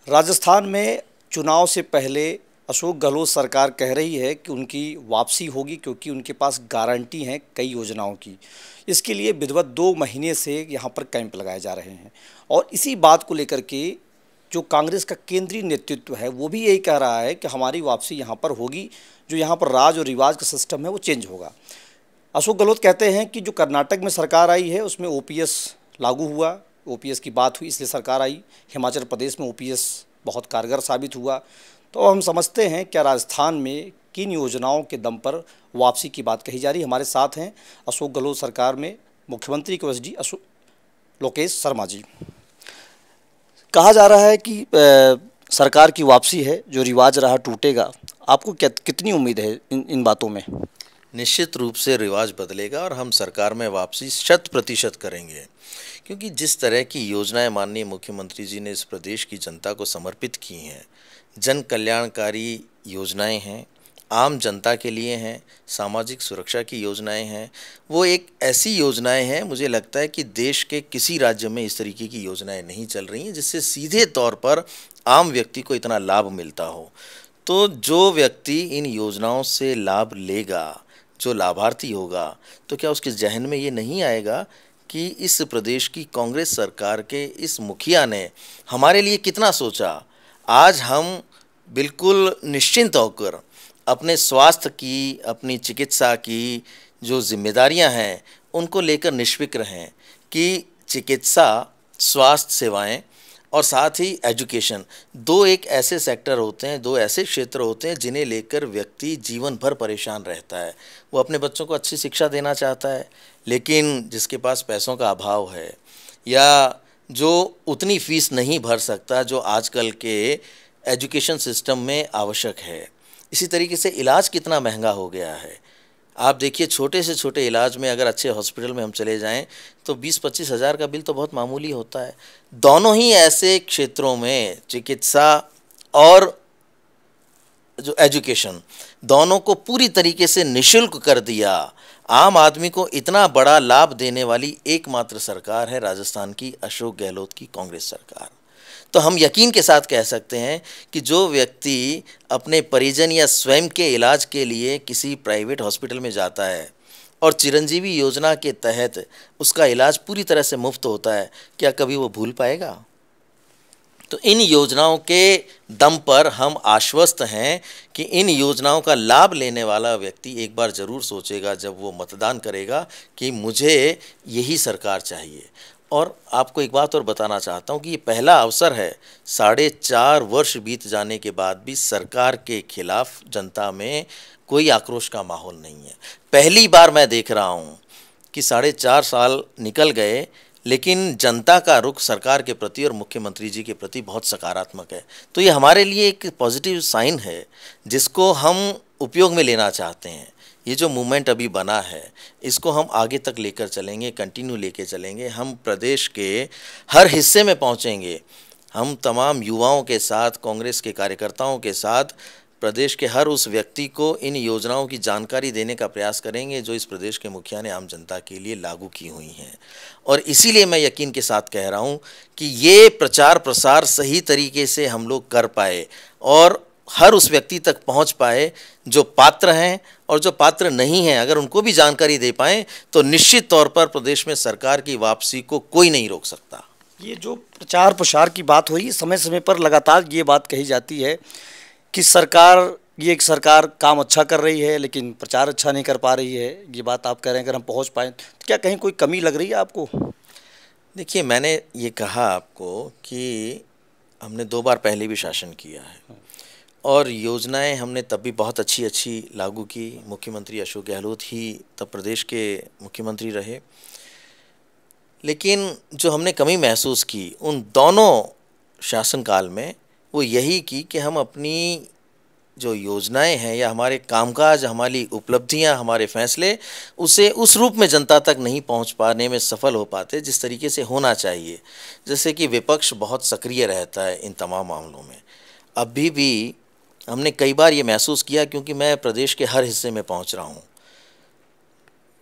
राजस्थान में चुनाव से पहले अशोक गहलोत सरकार कह रही है कि उनकी वापसी होगी क्योंकि उनके पास गारंटी हैं कई योजनाओं की। इसके लिए विधिवत 2 महीने से यहाँ पर कैंप लगाए जा रहे हैं और इसी बात को लेकर के जो कांग्रेस का केंद्रीय नेतृत्व है वो भी यही कह रहा है कि हमारी वापसी यहाँ पर होगी। जो यहाँ पर राज और रिवाज का सिस्टम है वो चेंज होगा। अशोक गहलोत कहते हैं कि जो कर्नाटक में सरकार आई है उसमें ओपीएस लागू हुआ, ओपीएस की बात हुई इसलिए सरकार आई। हिमाचल प्रदेश में ओपीएस बहुत कारगर साबित हुआ। तो हम समझते हैं क्या राजस्थान में किन योजनाओं के दम पर वापसी की बात कही जा रही है। हमारे साथ हैं अशोक गहलोत सरकार में मुख्यमंत्री के ओएसडी अशोक लोकेश शर्मा जी। कहा जा रहा है कि सरकार की वापसी है, जो रिवाज रहा टूटेगा। आपको क्या कितनी उम्मीद है इन बातों में? निश्चित रूप से रिवाज बदलेगा और हम सरकार में वापसी 100% करेंगे, क्योंकि जिस तरह की योजनाएं माननीय मुख्यमंत्री जी ने इस प्रदेश की जनता को समर्पित की हैं, जन कल्याणकारी योजनाएं हैं, आम जनता के लिए हैं, सामाजिक सुरक्षा की योजनाएं हैं। वो एक ऐसी योजनाएं हैं, मुझे लगता है कि देश के किसी राज्य में इस तरीके की योजनाएं नहीं चल रही हैं जिससे सीधे तौर पर आम व्यक्ति को इतना लाभ मिलता हो। तो जो व्यक्ति इन योजनाओं से लाभ लेगा, जो लाभार्थी होगा, तो क्या उसके जहन में ये नहीं आएगा कि इस प्रदेश की कांग्रेस सरकार के इस मुखिया ने हमारे लिए कितना सोचा। आज हम बिल्कुल निश्चिंत होकर अपने स्वास्थ्य की, अपनी चिकित्सा की जो जिम्मेदारियां हैं उनको लेकर निश्विक्र हैं कि चिकित्सा, स्वास्थ्य सेवाएं और साथ ही एजुकेशन, दो एक ऐसे सेक्टर होते हैं, दो ऐसे क्षेत्र होते हैं जिन्हें लेकर व्यक्ति जीवन भर परेशान रहता है। वो अपने बच्चों को अच्छी शिक्षा देना चाहता है, लेकिन जिसके पास पैसों का अभाव है या जो उतनी फीस नहीं भर सकता जो आजकल के एजुकेशन सिस्टम में आवश्यक है। इसी तरीके से इलाज कितना महंगा हो गया है। आप देखिए, छोटे से छोटे इलाज में अगर अच्छे हॉस्पिटल में हम चले जाएं तो 20-25 हज़ार का बिल तो बहुत मामूली होता है। दोनों ही ऐसे क्षेत्रों में, चिकित्सा और जो एजुकेशन, दोनों को पूरी तरीके से निःशुल्क कर दिया। आम आदमी को इतना बड़ा लाभ देने वाली एकमात्र सरकार है राजस्थान की अशोक गहलोत की कांग्रेस सरकार। तो हम यकीन के साथ कह सकते हैं कि जो व्यक्ति अपने परिजन या स्वयं के इलाज के लिए किसी प्राइवेट हॉस्पिटल में जाता है और चिरंजीवी योजना के तहत उसका इलाज पूरी तरह से मुफ्त होता है, क्या कभी वो भूल पाएगा? तो इन योजनाओं के दम पर हम आश्वस्त हैं कि इन योजनाओं का लाभ लेने वाला व्यक्ति एक बार ज़रूर सोचेगा जब वो मतदान करेगा कि मुझे यही सरकार चाहिए। और आपको एक बात और बताना चाहता हूँ कि ये पहला अवसर है, 4.5 वर्ष बीत जाने के बाद भी सरकार के खिलाफ जनता में कोई आक्रोश का माहौल नहीं है। पहली बार मैं देख रहा हूँ कि 4.5 साल निकल गए लेकिन जनता का रुख सरकार के प्रति और मुख्यमंत्री जी के प्रति बहुत सकारात्मक है। तो ये हमारे लिए एक पॉजिटिव साइन है जिसको हम उपयोग में लेना चाहते हैं। ये जो मूवमेंट अभी बना है इसको हम आगे तक लेकर चलेंगे, कंटिन्यू लेकर चलेंगे। हम प्रदेश के हर हिस्से में पहुंचेंगे। हम तमाम युवाओं के साथ, कांग्रेस के कार्यकर्ताओं के साथ प्रदेश के हर उस व्यक्ति को इन योजनाओं की जानकारी देने का प्रयास करेंगे जो इस प्रदेश के मुखिया ने आम जनता के लिए लागू की हुई हैं। और इसीलिए मैं यकीन के साथ कह रहा हूँ कि ये प्रचार प्रसार सही तरीके से हम लोग कर पाए और हर उस व्यक्ति तक पहुंच पाए जो पात्र हैं, और जो पात्र नहीं हैं अगर उनको भी जानकारी दे पाएँ तो निश्चित तौर पर प्रदेश में सरकार की वापसी को कोई नहीं रोक सकता। ये जो प्रचार प्रसार की बात हुई, समय समय पर लगातार ये बात कही जाती है कि एक सरकार काम अच्छा कर रही है लेकिन प्रचार अच्छा नहीं कर पा रही है। ये बात आप कह रहे हैं अगर हम पहुंच पाएँ तो क्या कहीं कोई कमी लग रही है आपको? देखिए, मैंने ये कहा आपको कि हमने 2 बार पहले भी शासन किया है और योजनाएं हमने तब भी बहुत अच्छी लागू की। मुख्यमंत्री अशोक गहलोत ही तब प्रदेश के मुख्यमंत्री रहे। लेकिन जो हमने कमी महसूस की उन दोनों शासनकाल में वो यही की कि हम अपनी जो योजनाएं हैं या हमारे कामकाज, हमारी उपलब्धियां, हमारे फैसले उसे उस रूप में जनता तक नहीं पहुंच पाने में सफल हो पाते जिस तरीके से होना चाहिए। जैसे कि विपक्ष बहुत सक्रिय रहता है इन तमाम मामलों में। अभी भी हमने कई बार ये महसूस किया, क्योंकि मैं प्रदेश के हर हिस्से में पहुंच रहा हूं,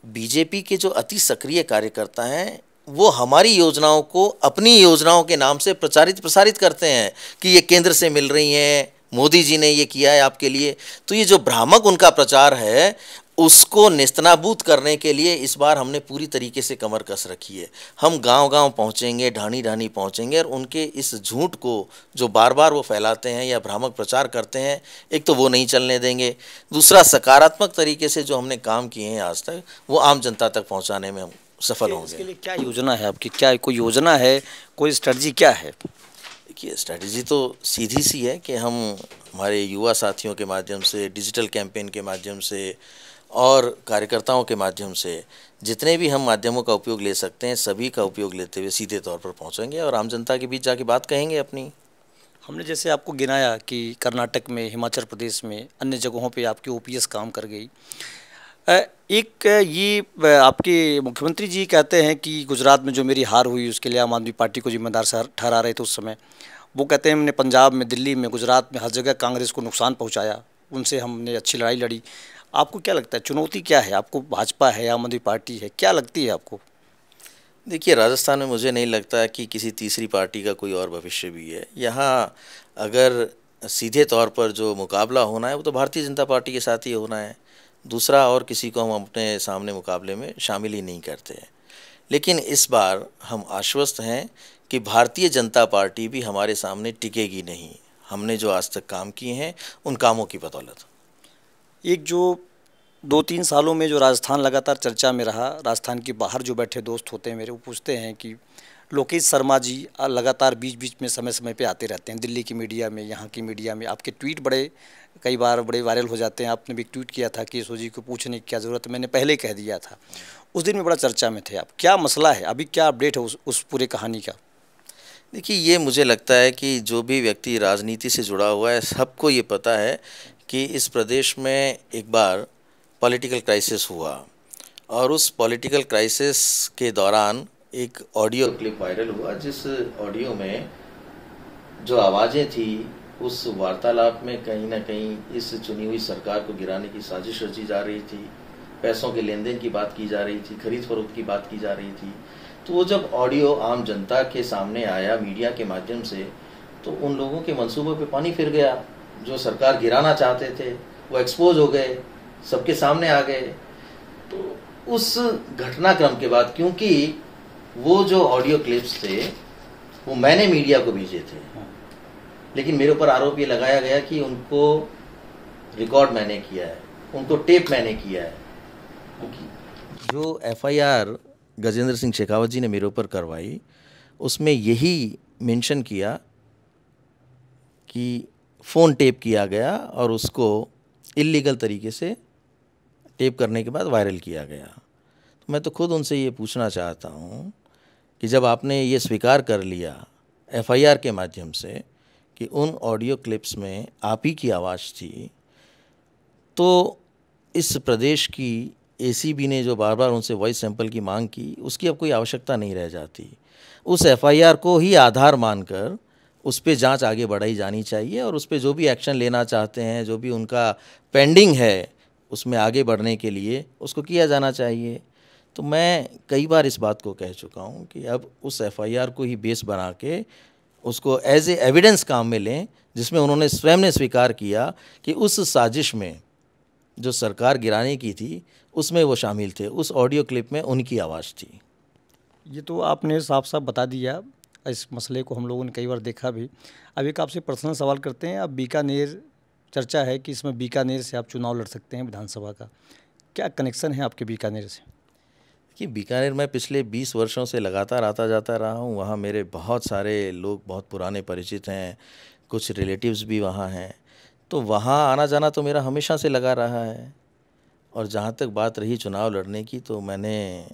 बीजेपी के जो अति सक्रिय कार्यकर्ता हैं वो हमारी योजनाओं को अपनी योजनाओं के नाम से प्रसारित करते हैं कि ये केंद्र से मिल रही हैं, मोदी जी ने ये किया है आपके लिए। तो ये जो भ्रामक उनका प्रचार है, उसको नेस्तनाबूद करने के लिए इस बार हमने पूरी तरीके से कमर कस रखी है। हम गांव-गांव पहुंचेंगे, ढाणी-ढाणी पहुंचेंगे और उनके इस झूठ को जो बार-बार वो फैलाते हैं या भ्रामक प्रचार करते हैं, एक तो वो नहीं चलने देंगे। दूसरा, सकारात्मक तरीके से जो हमने काम किए हैं आज तक, वो आम जनता तक पहुंचाने में हम सफल इसके होंगे। लिए क्या योजना है आपकी? क्या कोई योजना है, कोई स्ट्रेटजी क्या है? देखिए, स्ट्रैटेजी तो सीधी सी है कि हम हमारे युवा साथियों के माध्यम से, डिजिटल कैंपेन के माध्यम से और कार्यकर्ताओं के माध्यम से जितने भी हम माध्यमों का उपयोग ले सकते हैं, सभी का उपयोग लेते हुए सीधे तौर पर पहुंचेंगे और आम जनता के बीच जाके बात कहेंगे अपनी। हमने जैसे आपको गिनाया कि कर्नाटक में, हिमाचल प्रदेश में, अन्य जगहों पे आपकी ओपीएस काम कर गई। एक ये आपके मुख्यमंत्री जी कहते हैं कि गुजरात में जो मेरी हार हुई उसके लिए आम आदमी पार्टी को जिम्मेदार ठहरा रहे थे उस समय। वो कहते हैं हमने पंजाब में, दिल्ली में, गुजरात में हर जगह कांग्रेस को नुकसान पहुंचाया, उनसे हमने अच्छी लड़ाई लड़ी। आपको क्या लगता है चुनौती क्या है? आपको भाजपा है, आम आदमी पार्टी है, क्या लगती है आपको? देखिए, राजस्थान में मुझे नहीं लगता कि किसी तीसरी पार्टी का कोई और भविष्य भी है। यहाँ अगर सीधे तौर पर जो मुकाबला होना है वो तो भारतीय जनता पार्टी के साथ ही होना है। दूसरा और किसी को हम अपने सामने मुकाबले में शामिल ही नहीं करते हैं। लेकिन इस बार हम आश्वस्त हैं कि भारतीय जनता पार्टी भी हमारे सामने टिकेगी नहीं। हमने जो आज तक काम किए हैं उन कामों की बदौलत। एक जो 2-3 सालों में जो राजस्थान लगातार चर्चा में रहा, राजस्थान के बाहर जो बैठे दोस्त होते हैं मेरे, वो पूछते हैं कि लोकेश शर्मा जी लगातार बीच-बीच में समय-समय पे आते रहते हैं दिल्ली की मीडिया में, यहाँ की मीडिया में। आपके ट्वीट कई बार बड़े वायरल हो जाते हैं। आपने भी एक ट्वीट किया था कि यशोद जी को पूछने की क्या ज़रूरत है, मैंने पहले ही कह दिया था। उस दिन में बड़ा चर्चा में थे आप। क्या मसला है? अभी क्या अपडेट है उस पूरे कहानी का? देखिए, ये मुझे लगता है कि जो भी व्यक्ति राजनीति से जुड़ा हुआ है, सबको ये पता है कि इस प्रदेश में एक बार पॉलिटिकल क्राइसिस हुआ और उस पॉलिटिकल क्राइसिस के दौरान एक ऑडियो क्लिप वायरल हुआ, जिस ऑडियो में जो आवाज़ें थी उस वार्तालाप में कहीं ना कहीं इस चुनी हुई सरकार को गिराने की साजिश रची जा रही थी। पैसों के लेन देन की बात की जा रही थी, खरीद फरोख्त की बात की जा रही थी। तो वो जब ऑडियो आम जनता के सामने आया मीडिया के माध्यम से, तो उन लोगों के मंसूबों पे पानी फिर गया। जो सरकार गिराना चाहते थे वो एक्सपोज हो गए, सबके सामने आ गए। तो उस घटनाक्रम के बाद, क्योंकि वो जो ऑडियो क्लिप्स थे वो मैंने मीडिया को भेजे थे, लेकिन मेरे ऊपर आरोप ये लगाया गया कि उनको रिकॉर्ड मैंने किया है, उनको टेप मैंने किया है। जो एफआईआर गजेंद्र सिंह शेखावत जी ने मेरे ऊपर करवाई, उसमें यही मेंशन किया कि फ़ोन टेप किया गया और उसको इल्लीगल तरीके से टेप करने के बाद वायरल किया गया। तो मैं तो खुद उनसे ये पूछना चाहता हूँ कि जब आपने ये स्वीकार कर लिया एफआईआर के माध्यम से कि उन ऑडियो क्लिप्स में आप ही की आवाज़ थी, तो इस प्रदेश की एसीबी ने जो बार बार उनसे वॉइस सैंपल की मांग की, उसकी अब कोई आवश्यकता नहीं रह जाती। उस एफआईआर को ही आधार मानकर उस पे जांच आगे बढ़ाई जानी चाहिए और उस पे जो भी एक्शन लेना चाहते हैं, जो भी उनका पेंडिंग है उसमें आगे बढ़ने के लिए, उसको किया जाना चाहिए। तो मैं कई बार इस बात को कह चुका हूँ कि अब उस एफआईआर को ही बेस बना के उसको एज ए एविडेंस काम में लें, जिसमें उन्होंने स्वयं ने स्वीकार किया कि उस साजिश में जो सरकार गिराने की थी उसमें वो शामिल थे। उस ऑडियो क्लिप में उनकी आवाज़ थी। ये तो आपने साफ साफ बता दिया। इस मसले को हम लोगों ने कई बार देखा भी। अब एक आपसे पर्सनल सवाल करते हैं। अब बीकानेर, चर्चा है कि इसमें बीकानेर से आप चुनाव लड़ सकते हैं विधानसभा का। क्या कनेक्शन है आपके बीकानेर से? कि बीकानेर में पिछले 20 वर्षों से लगातार आता जाता रहा हूँ। वहाँ मेरे बहुत सारे लोग बहुत पुराने परिचित हैं, कुछ रिलेटिव्स भी वहाँ हैं। तो वहाँ आना जाना तो मेरा हमेशा से लगा रहा है। और जहाँ तक बात रही चुनाव लड़ने की, तो मैंने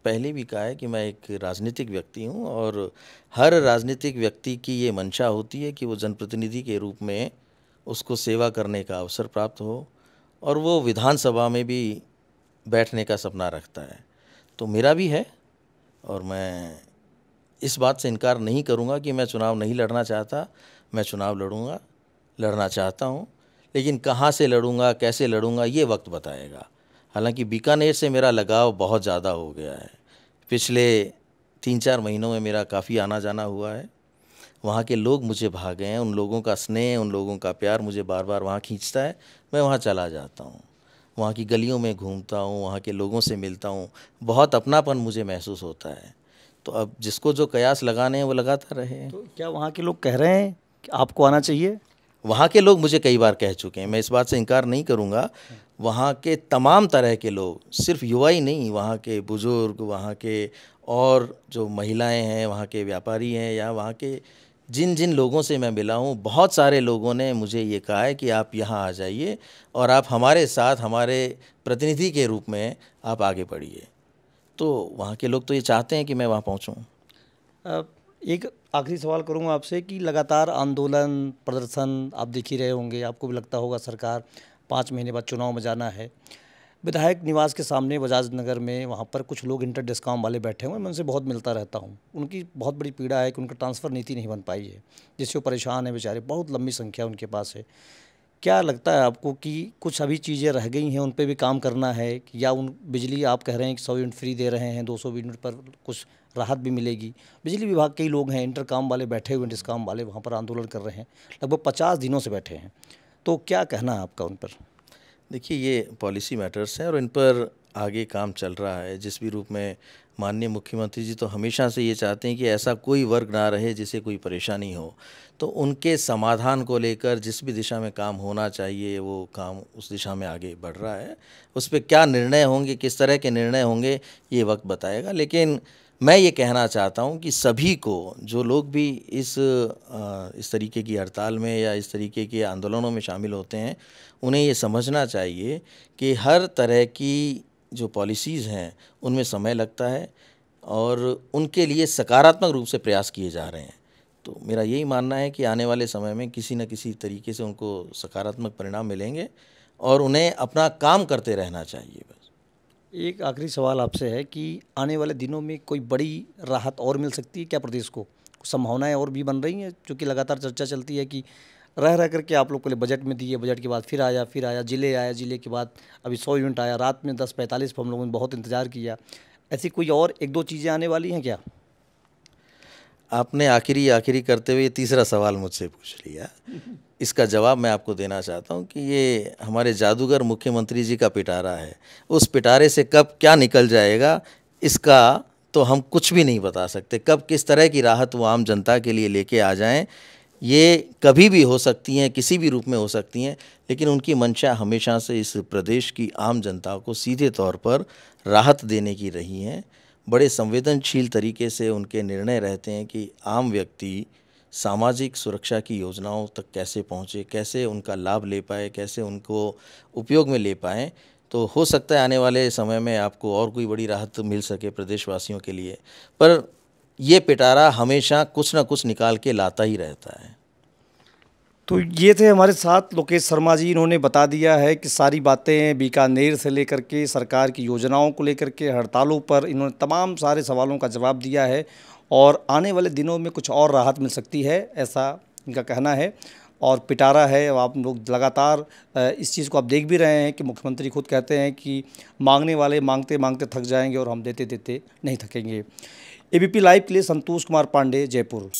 पहले भी कहा है कि मैं एक राजनीतिक व्यक्ति हूँ और हर राजनीतिक व्यक्ति की ये मंशा होती है कि वो जनप्रतिनिधि के रूप में उसको सेवा करने का अवसर प्राप्त हो और वो विधानसभा में भी बैठने का सपना रखता है। तो मेरा भी है और मैं इस बात से इनकार नहीं करूँगा कि मैं चुनाव नहीं लड़ना चाहता। मैं चुनाव लड़ना चाहता हूँ, लेकिन कहाँ से लड़ूंगा, कैसे लड़ूंगा, ये वक्त बताएगा। हालांकि बीकानेर से मेरा लगाव बहुत ज़्यादा हो गया है। पिछले 3-4 महीनों में मेरा काफ़ी आना जाना हुआ है। वहाँ के लोग मुझे भा गए हैं, उन लोगों का स्नेह, उन लोगों का प्यार मुझे बार बार वहाँ खींचता है। मैं वहाँ चला जाता हूँ, वहाँ की गलियों में घूमता हूँ, वहाँ के लोगों से मिलता हूँ, बहुत अपनापन मुझे महसूस होता है। तो अब जिसको जो कयास लगाने हैं वो लगाता रहे। तो क्या वहाँ के लोग कह रहे हैं कि आपको आना चाहिए? वहाँ के लोग मुझे कई बार कह चुके हैं, मैं इस बात से इनकार नहीं करूँगा। वहाँ के तमाम तरह के लोग, सिर्फ युवा ही नहीं, वहाँ के बुज़ुर्ग, वहाँ के और जो महिलाएं हैं, वहाँ के व्यापारी हैं, या वहाँ के जिन जिन लोगों से मैं मिला हूँ, बहुत सारे लोगों ने मुझे ये कहा है कि आप यहाँ आ जाइए और आप हमारे साथ हमारे प्रतिनिधि के रूप में आप आगे बढ़िए। तो वहाँ के लोग तो ये चाहते हैं कि मैं वहाँ पहुँचूँ। एक आखिरी सवाल करूंगा आपसे कि लगातार आंदोलन, प्रदर्शन आप देख ही रहे होंगे, आपको भी लगता होगा सरकार 5 महीने बाद चुनाव में जाना है। विधायक निवास के सामने बजाज नगर में वहाँ पर कुछ लोग इंटर डिस्कॉम वाले बैठे हुए हैं, मैं उनसे बहुत मिलता रहता हूँ। उनकी बहुत बड़ी पीड़ा है कि उनका ट्रांसफ़र नीति नहीं बन पाई है, जिससे वो परेशान है बेचारे, बहुत लंबी संख्या उनके पास है। क्या लगता है आपको कि कुछ अभी चीज़ें रह गई हैं, उन पे भी काम करना है, या उन बिजली आप कह रहे हैं कि 100 यूनिट फ्री दे रहे हैं, 200 यूनिट पर कुछ राहत भी मिलेगी। बिजली विभाग के ही लोग हैं, इंटरकॉम वाले बैठे हुए हैं, डिस्कॉम वाले वहाँ पर आंदोलन कर रहे हैं, लगभग 50 दिनों से बैठे हैं। तो क्या कहना है आपका उन पर? देखिए, ये पॉलिसी मैटर्स हैं और इन पर आगे काम चल रहा है। जिस भी रूप में माननीय मुख्यमंत्री जी तो हमेशा से ये चाहते हैं कि ऐसा कोई वर्ग ना रहे जिसे कोई परेशानी हो। तो उनके समाधान को लेकर जिस भी दिशा में काम होना चाहिए, वो काम उस दिशा में आगे बढ़ रहा है। उस पे क्या निर्णय होंगे, किस तरह के निर्णय होंगे, ये वक्त बताएगा। लेकिन मैं ये कहना चाहता हूँ कि सभी को, जो लोग भी इस तरीके की हड़ताल में या इस तरीके के आंदोलनों में शामिल होते हैं, उन्हें ये समझना चाहिए कि हर तरह की जो पॉलिसीज़ हैं उनमें समय लगता है और उनके लिए सकारात्मक रूप से प्रयास किए जा रहे हैं। तो मेरा यही मानना है कि आने वाले समय में किसी न किसी तरीके से उनको सकारात्मक परिणाम मिलेंगे और उन्हें अपना काम करते रहना चाहिए। बस एक आखिरी सवाल आपसे है कि आने वाले दिनों में कोई बड़ी राहत और मिल सकती है क्या प्रदेश को? कुछ संभावनाएं और भी बन रही हैं, क्योंकि लगातार चर्चा चलती है कि रह रह करके आप लोग पहले बजट में दिए, बजट के बाद फिर आया, जिले आया, जिले के बाद अभी 100 यूनिट आया, रात में 10:45 पर हम लोगों ने बहुत इंतज़ार किया। ऐसी कोई और 1-2 चीज़ें आने वाली हैं क्या? आपने आखिरी करते हुए तीसरा सवाल मुझसे पूछ लिया। इसका जवाब मैं आपको देना चाहता हूँ कि ये हमारे जादूगर मुख्यमंत्री जी का पिटारा है। उस पिटारे से कब क्या निकल जाएगा, इसका तो हम कुछ भी नहीं बता सकते। कब किस तरह की राहत वो आम जनता के लिए लेके आ जाएं, ये कभी भी हो सकती हैं, किसी भी रूप में हो सकती हैं। लेकिन उनकी मंशा हमेशा से इस प्रदेश की आम जनता को सीधे तौर पर राहत देने की रही हैं। बड़े संवेदनशील तरीके से उनके निर्णय रहते हैं कि आम व्यक्ति सामाजिक सुरक्षा की योजनाओं तक कैसे पहुँचे, कैसे उनका लाभ ले पाए, कैसे उनको उपयोग में ले पाएँ। तो हो सकता है आने वाले समय में आपको और कोई बड़ी राहत मिल सके प्रदेशवासियों के लिए, पर ये पिटारा हमेशा कुछ न कुछ निकाल के लाता ही रहता है। तो ये थे हमारे साथ लोकेश शर्मा जी। इन्होंने बता दिया है कि सारी बातें बीकानेर से लेकर के सरकार की योजनाओं को लेकर के, हड़तालों पर इन्होंने तमाम सारे सवालों का जवाब दिया है और आने वाले दिनों में कुछ और राहत मिल सकती है, ऐसा इनका कहना है। और पिटारा है, अब आप लोग लगातार इस चीज़ को आप देख भी रहे हैं कि मुख्यमंत्री खुद कहते हैं कि मांगने वाले मांगते मांगते थक जाएंगे और हम देते देते नहीं थकेंगे। एबीपी लाइव के लिए संतोष कुमार पांडे, जयपुर।